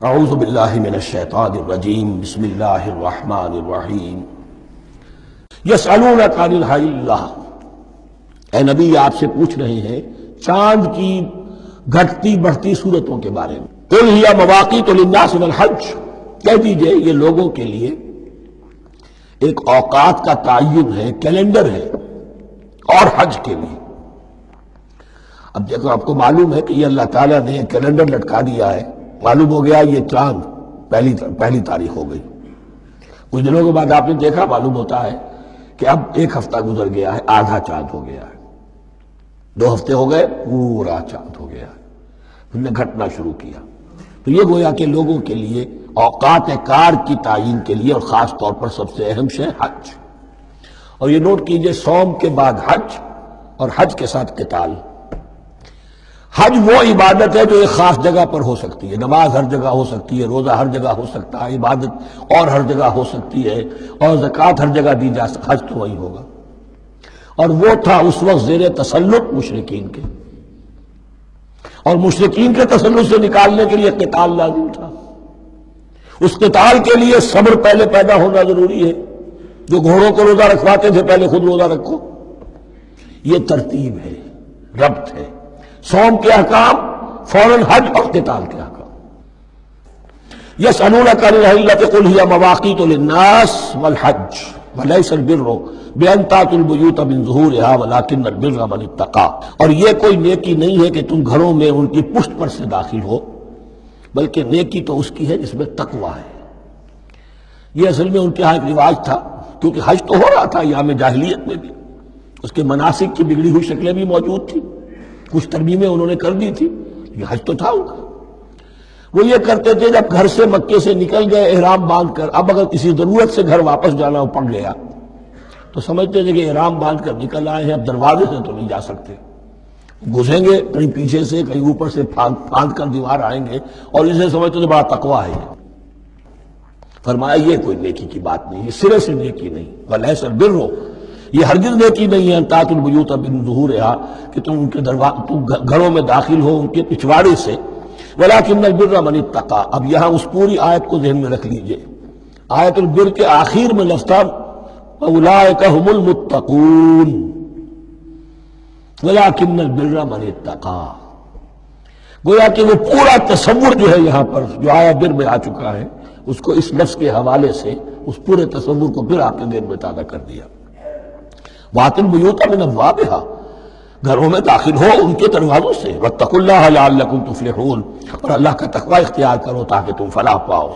اعوذ باللہ من الشیطان الرجیم بسم اللہ الرحمن الرحیم یسألونک عن الحلہ، اے نبی آپ سے پوچھ رہے ہیں چاند کی گھٹتی بڑھتی صورتوں کے بارے میں۔ قل ہی مواقیت للناس والحج، کہہ دیجئے یہ لوگوں کے لیے ایک اوقات کا تعین ہے، کیلنڈر ہے، اور حج کے لیے۔ اب دیکھو آپ کو معلوم ہے کہ یہ اللہ تعالیٰ نے کیلنڈر لٹکا دیا ہے، معلوم ہو گیا یہ چاند پہلی تاریخ ہو گئی۔ کچھ دنوں کے بعد آپ نے دیکھا معلوم ہوتا ہے کہ اب ایک ہفتہ گزر گیا ہے، آدھا چاند ہو گیا ہے، 2 ہفتے ہو گئے، پورا چاند ہو گیا ہے، پھر نے گھٹنا شروع کیا۔ تو یہ گویا کہ لوگوں کے لیے اوقات کار کی تعین کے لیے، اور خاص طور پر سب سے اہم شے حج۔ اور یہ نوٹ کیجئے، صوم کے بعد حج، اور حج کے ساتھ قتال۔ حج وہ عبادت ہے جو ایک خاص جگہ پر ہو سکتی ہے، نماز ہر جگہ ہو سکتی ہے، روزہ ہر جگہ ہو سکتا ہے، عبادت اور ہر جگہ ہو سکتی ہے، اور زکوٰۃ ہر جگہ دی جا سکتی ہے، حج تو وہی ہوگا۔ اور وہ تھا اس وقت زیر تسلط مشرکین کے، اور مشرکین کے تسلط سے نکالنے کے لیے قتال لازم تھا۔ اس قتال کے لیے صبر پہلے پیدا ہونا ضروری ہے۔ جو گھوڑوں کو روزہ رکھواتے تھے پہلے خود روزہ رکھو۔ یہ ترتیب ہے، ربط ہے۔ صوم کے احکام فوراً حج اور قتال کے احکام۔ یسألونک عن الحلۃ قل ہی مواقیت للناس والحج ولیس البر بأن تأتوا البیوت من ظہورها ولکن البر من اتقی، اور یہ کوئی نیکی نہیں ہے کہ تم گھروں میں ان کی پشت پر سے داخل ہو، بلکہ نیکی تو اس کی ہے جس میں تقوی ہے۔ یہ اصل میں ان کے ہاں ایک رواج تھا، کیونکہ حج تو ہو رہا تھا ایام جاہلیت میں بھی، اس کے مناسک کی بگڑی ہوئی شکلیں بھی موجود تھیں، کچھ ترمیمیں انہوں نے کر دی تھی، یہ حج تو تھا ان کا۔ وہ یہ کرتے تھے جب گھر سے مکے سے نکل گئے احرام باندھ کر، اب اگر کسی ضرورت سے گھر واپس جانا پڑ گیا تو سمجھتے تھے کہ احرام باندھ کر نکل آئے ہیں، اب دروازے سے تو نہیں جا سکتے، گھسیں گے کہیں پیچھے سے، کہیں اوپر سے پھاند کر دیوار آئیں گے، اور اسے سمجھتے تھے بڑا تقویٰ ہے۔ فرمایا یہ کوئی نیکی کی بات نہیں، یہ سرے سے نیکی نہیں۔ ولیس البر، یہ ہرگز نیکی نہیں ہے ان تأتوا البیوت من ظہورها، کہ تم ان کے گھروں میں داخل ہو ان کے پچھواڑے سے، ولکن البر من اتقی۔ اب یہاں اس پوری آیت کو ذہن میں رکھ لیجئے، آیت البر کے آخر میں لفظ تھا اولئک هم المتقون ولکن البر من اتقی۔ گویا کہ وہ پورا تصور جو ہے یہاں پر جو آیا بر میں آ چکا ہے، اس کو اس لفظ کے حوالے سے اس پورے تصور کو پھر آپ نے ذہن میں تازہ کر دیا۔ وَأْتُوا الْبُيُوتَ مِنْ أَبْوَابِهَا، گھروں میں داخل ہو ان کے دروازوں سے، وَاتَّقُوا اللَّهَ لَعَلَّكُمْ تُفْلِحُونَ، اور اللہ کا تقوی اختیار کرو تاکہ تم فلاح پاؤ۔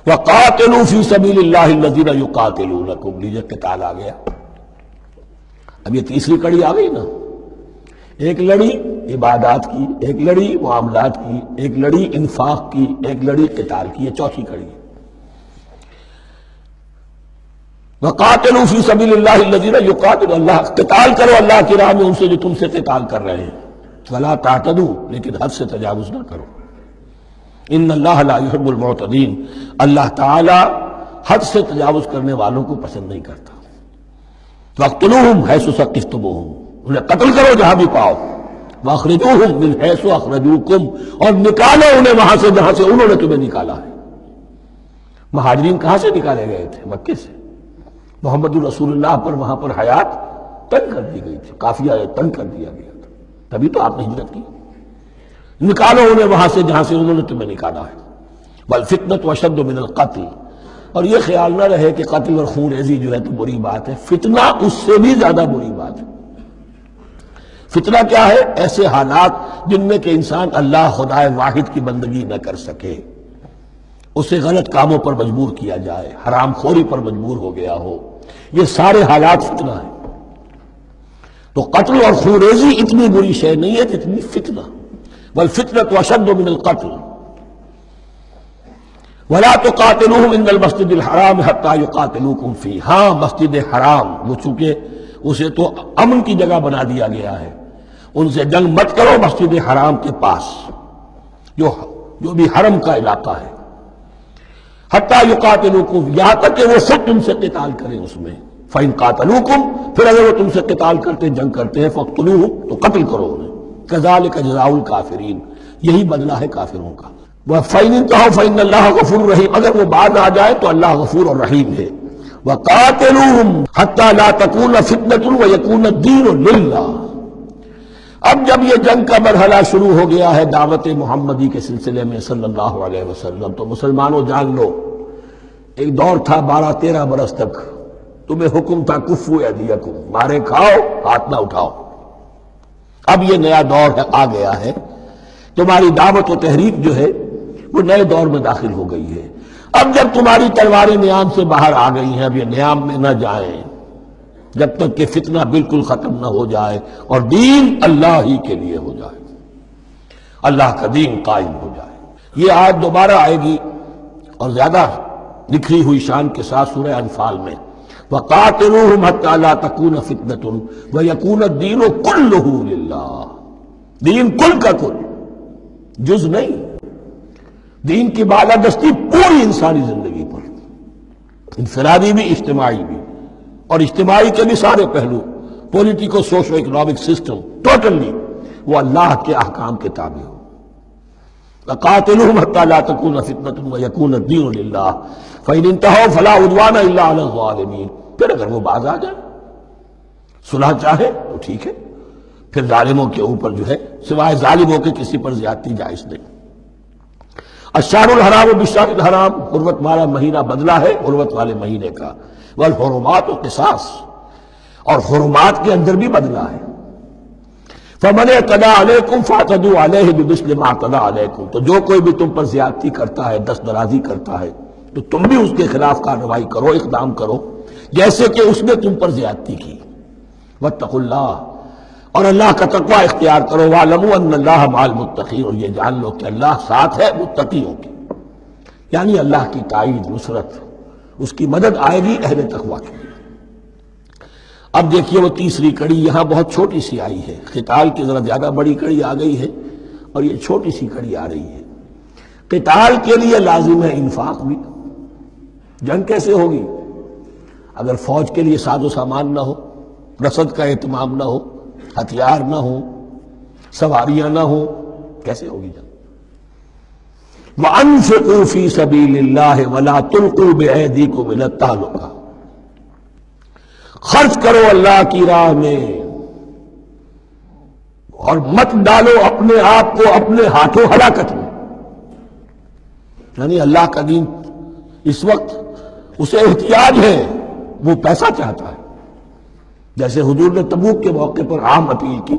وَقَاتِلُوا فِي سَبِيلِ اللَّهِ الَّذِينَ يُقَاتِلُونَكُمْ، لیجئے قتال آ گیا۔ اب یہ تیسری کڑی آ گئی نا، ایک لڑی عبادات کی، ایک لڑی معاملات کی، ایک لڑی انفاق کی، ایک لڑی قتال کی، یہ چوتھی کڑی ہے۔ وَقَاتِلُوا فِي سَبِيلِ اللَّهِ الَّذِينَ يُقَاتِلُونَ، اللہ قتال کرو اللہ کی راہ میں ان سے جو تم سے قتال کر رہے ہیں۔ وَلَا تَعْتَدُوا، لیکن حد سے تجاوز نہ کرو۔ إِنَّ اللَّهَ لَا يُحِبُّ الْمُعْتَدِينَ، اللہ تعالی حد سے تجاوز کرنے والوں کو پسند نہیں کرتا۔ وَاقْتُلُوهُمْ حَيْثُ ثَقِفْتُمُوهُمْ، انہیں قتل کرو جہاں بھی پاؤ۔ وَأَخْرِجُوهُمْ مِنْ حَيْثُ أَخْرَجُوكُمْ، اور نکالو انہیں وہاں سے جہاں سے انہوں نے تمہیں نکالا ہے۔ مہاجرین کہاں سے نکالے گئے تھے؟ مکے سے۔ محمد الرسول اللہ پر وہاں پر حیات تنگ کر دی گئی تھی، قافیہ تنگ کر دیا گیا تھا، تبھی تو آپ نے ہجرت کی۔ نکالو انہیں وہاں سے جہاں سے انہوں نے تمہیں نکالا ہے۔ والفتنة اشد من القتل، اور یہ خیال نہ رہے کہ قتل اور خون ریزی جو ہے تو بری بات ہے، فتنہ اس سے بھی زیادہ بری بات ہے۔ فتنہ کیا ہے؟ ایسے حالات جن میں کہ انسان اللہ خدا واحد کی بندگی نہ کر سکے، اسے غلط کاموں پر مجبور کیا جائے، حرام خوری پر مجبور ہو گیا ہو، یہ سارے حالات فتنہ ہیں۔ تو قتل اور خون ریزی اتنی بری شے نہیں ہے جتنی فتنہ۔ والفتنة اشد من القتل ولا تقاتلوهم عند المسجد الحرام حتى يقاتلوكم فيه، ہاں مسجد حرام وہ چونکہ اسے تو امن کی جگہ بنا دیا گیا ہے، ان سے جنگ مت کرو مسجد حرام کے پاس جو بھی حرم کا علاقہ ہے، حتیٰ یقاتلوکم، یہاں تک کہ وہ خود تم سے قتال کریں اس میں۔ فَإِن قَاتَلُوكُمْ، پھر اگر وہ تم سے قتال کرتے جنگ کرتے ہیں، فَاقْتُلُوهُمْ، تو قتل کرو انہیں۔ كَذَلِكَ جَزَاءُ الْكَافِرِينَ، یہی بدلہ ہے کافروں کا۔ وَفَإِنِ انتهوا فَإِنَّ اللَّهَ غَفُورٌ رَحِيمٌ، اگر وہ بعد آ جائے تو اللہ غفور اور رحیم ہے۔ وَقَاتِلُوهُمْ حَتَّى لَا تَكُونَ فِتْنَةٌ وَيَكُونَ الدِّينُ لِلَّهِ۔ اب جب یہ جنگ کا مرحلہ شروع ہو گیا ہے دعوت محمدی کے سلسلے میں صلی اللہ علیہ وسلم، تو مسلمانوں جان لو ایک دور تھا 12-13 برس تک تمہیں حکم تھا کفو ایدیکم، مارے کھاؤ ہاتھ نہ اٹھاؤ۔ اب یہ نیا دور آ گیا ہے، تمہاری دعوت و تحریک جو ہے وہ نئے دور میں داخل ہو گئی ہے۔ اب جب تمہاری تلواریں نیام سے باہر آ گئی ہیں، اب یہ نیام میں نہ جائیں جب تک کہ فتنہ بالکل ختم نہ ہو جائے اور دین اللہ ہی کے لیے ہو جائے، اللہ کا دین قائم ہو جائے۔ یہ آیت دوبارہ آئے گی اور زیادہ نکھری ہوئی شان کے ساتھ سورہ انفال میں، وَقَاتِلُوهُمْ حَتَّى لَا تَكُونَ فِتْنَةٌ وَيَكُونَ الدِّينُ كُلُّهُ لِلَّهِ۔ دین کل کا کل، جز نہیں۔ دین کی بالادستی پوری انسانی زندگی پر، انفرادی بھی اجتماعی بھی، اور اجتماعی کے بھی سارے پہلو، politico socio economic system totally وہ اللہ کے احکام کے تابع ہو۔ وَقَاتِلُوهُمْ حَتَّى لَا تَكُونَ فِتْنَةٌ وَيَكُونَ الدِّينُ لِلَّهِ فَإِنِ انتَهَوْا فَلَا عُدْوَانَ إِلَّا عَلَى الظَّالِمِينَ۔ پھر اگر وہ باز آ جائے، صلح چاہے تو ٹھیک ہے، پھر ظالموں کے اوپر جو ہے سوائے ظالموں کے کسی پر زیادتی جائز نہیں۔ الشہر الحرام بالشہر الحرام، حرمت والا مہینہ بدلہ ہے حرمت والے مہینے کا، والحرمات قصاص، اور حرمات کے اندر بھی بدلہ ہے۔ فَمَنِ اعْتَدَىٰ عَلَيْكُمْ فَاعْتَدُوا عَلَيْهِ بِمِثْلِ مَا اعْتَدَىٰ عَلَيْكُمْ، تو جو کوئی بھی تم پر زیادتی کرتا ہے، دست درازی کرتا ہے، تو تم بھی اس کے خلاف کارروائی کرو، اقدام کرو جیسے کہ اس نے تم پر زیادتی کی۔ وَاتَّقُوا اللَّهَ، اور اللہ کا تقوی اختیار کرو۔ وَاعْلَمُوا أَنَّ اللَّهَ مَعَ الْمُتَّقِينَ، اور یہ جان لو کہ اللہ ساتھ ہے متقیوں کے، یعنی اللہ کی تائید، نصرت، اس کی مدد آئے گی اہل تقوی کے لیے۔ اب دیکھیے وہ تیسری کڑی یہاں بہت چھوٹی سی آئی ہے، قتال کی ذرا زیادہ بڑی کڑی آ گئی ہے اور یہ چھوٹی سی کڑی آ رہی ہے۔ قتال کے لیے لازم ہے انفاق بھی۔ جنگ کیسے ہوگی اگر فوج کے لیے ساز و سامان نہ ہو، رسد کا اہتمام نہ ہو، ہتھیار نہ ہو، سواریاں نہ ہو، کیسے ہوگی جنگ؟ وَأَنفِقُوا فِي سَبِيلِ اللَّهِ وَلَا تُلْقُوا بِأَيْدِيكُمْ إِلَى التَّهْلُكَةِ، خرچ کرو اللہ کی راہ میں اور مت ڈالو اپنے آپ کو اپنے ہاتھوں ہلاکت میں۔ یعنی اللہ کا دین اس وقت اسے احتیاج ہے، وہ پیسہ چاہتا ہے، جیسے حضور نے تبوک کے موقع پر عام اپیل کی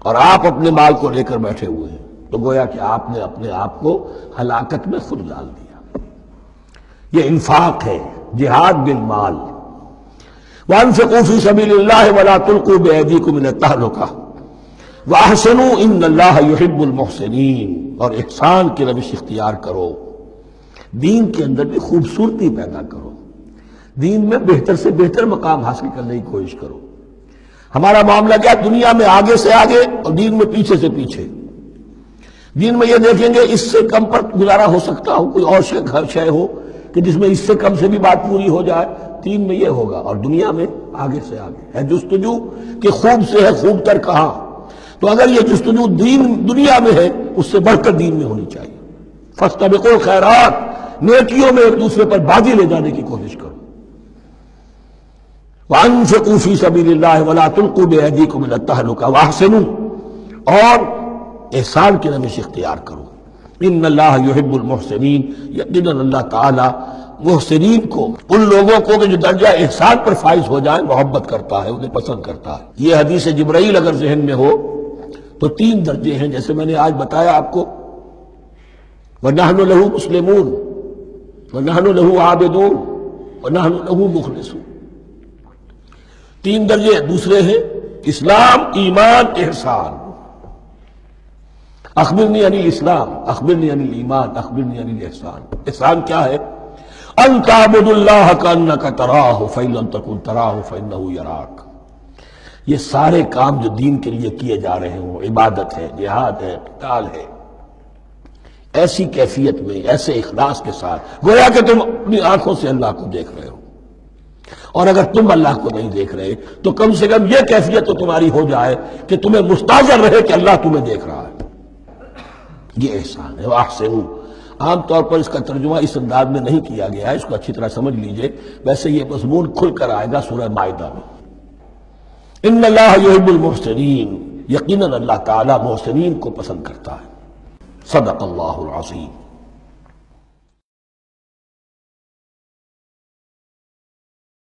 اور آپ اپنے مال کو لے کر بیٹھے ہوئے ہیں، تو گویا کہ آپ نے اپنے آپ کو ہلاکت میں خود ڈال دیا۔ یہ انفاق ہے، جہاد بالمال۔ وَأَنفِقُوا فِي سَبِيلِ اللَّهِ وَلَا تُلْقُوا بِأَيْدِيكُمْ إِلَى التَّهْلُكَةِ وَأَحْسِنُوا إِنَّ اللَّهَ يُحِبُّ الْمُحْسِنِينَ، اور احسان کی روش اختیار کرو، دین کے اندر بھی خوبصورتی پیدا کرو، دین میں بہتر سے بہتر مقام حاصل کرنے کی کوشش کرو۔ ہمارا معاملہ کیا، دنیا میں آگے سے آگے اور دین میں پیچھے سے پیچھے۔ دین میں یہ دیکھیں گے اس سے کم پر گزارا ہو سکتا ہو، کوئی اور شے ہو کہ جس میں اس سے کم سے بھی بات پوری ہو جائے، دین میں یہ ہوگا، اور دنیا میں آگے سے آگے ہے جستجو کہ خوب سے ہے خوب تر کہاں۔ تو اگر یہ جستجو دنیا میں ہے، اس سے بڑھ کر دین میں ہونی چاہیے۔ فاستبقوا الخیرات، نیکیوں میں ایک دوسرے پر بازی لے جانے کی کوشش کرو۔ وَأَنفِقُوا فِي سَبِيلِ اللَّهِ وَلَا تُلْقُوا بِأَيْدِيكُمْ إِلَى التَّهْلُكَةِ وَأَحْسِنُوا، اور احسان کی روش اختیار کرو۔ ان اللہ یحب المحسنین، یقیناً اللہ تعالی محسنین کو، ان لوگوں کو کہ جو درجہ احسان پر فائز ہو جائیں، محبت کرتا ہے، انہیں پسند کرتا ہے۔ یہ حدیث جبرائیل اگر ذہن میں ہو تو 3 درجے ہیں، جیسے میں نے آج بتایا آپ کو، وَنَحْنُ لَهُ مُسْلِمُونَ وَنَحْنُ لَهُ عَابِدُونَ وَنَحْنُ لَهُ مُخْلِصُونَ۔ 3 درجے دوسرے ہیں، اسلام، ایمان، احسان۔ اخبرنی عن الاسلام، اخبرنی عن الایمان، اخبرنی عن الاحسان۔ احسان کیا ہے؟ ان تعبد اللہ کانک تراہ فإن لم تکن تراہ فإنہ یراک۔ یہ سارے کام جو دین کے لیے کیے جا رہے ہوں، عبادت ہے، جہاد ہے، قتال ہے، ایسی کیفیت میں، ایسے اخلاص کے ساتھ، گویا کہ تم اپنی آنکھوں سے اللہ کو دیکھ رہے ہو، اور اگر تم اللہ کو نہیں دیکھ رہے تو کم سے کم یہ کیفیت تو تمہاری ہو جائے کہ تمہیں مستحضر رہے کہ اللہ تمہیں دیکھ رہا ہے۔ یہ احسان ہے۔ وَأَحْسِنُوا، عام طور پر اس کا ترجمہ اس انداز میں نہیں کیا گیا ہے، اس کو اچھی طرح سمجھ لیجئے، ویسے یہ مضمون کھل کر آئے گا سورہ مائدہ میں۔ ان اللہ یحب المحسنین، یقیناً اللہ تعالیٰ محسنین کو پسند کرتا ہے۔ صدق اللہ العظیم۔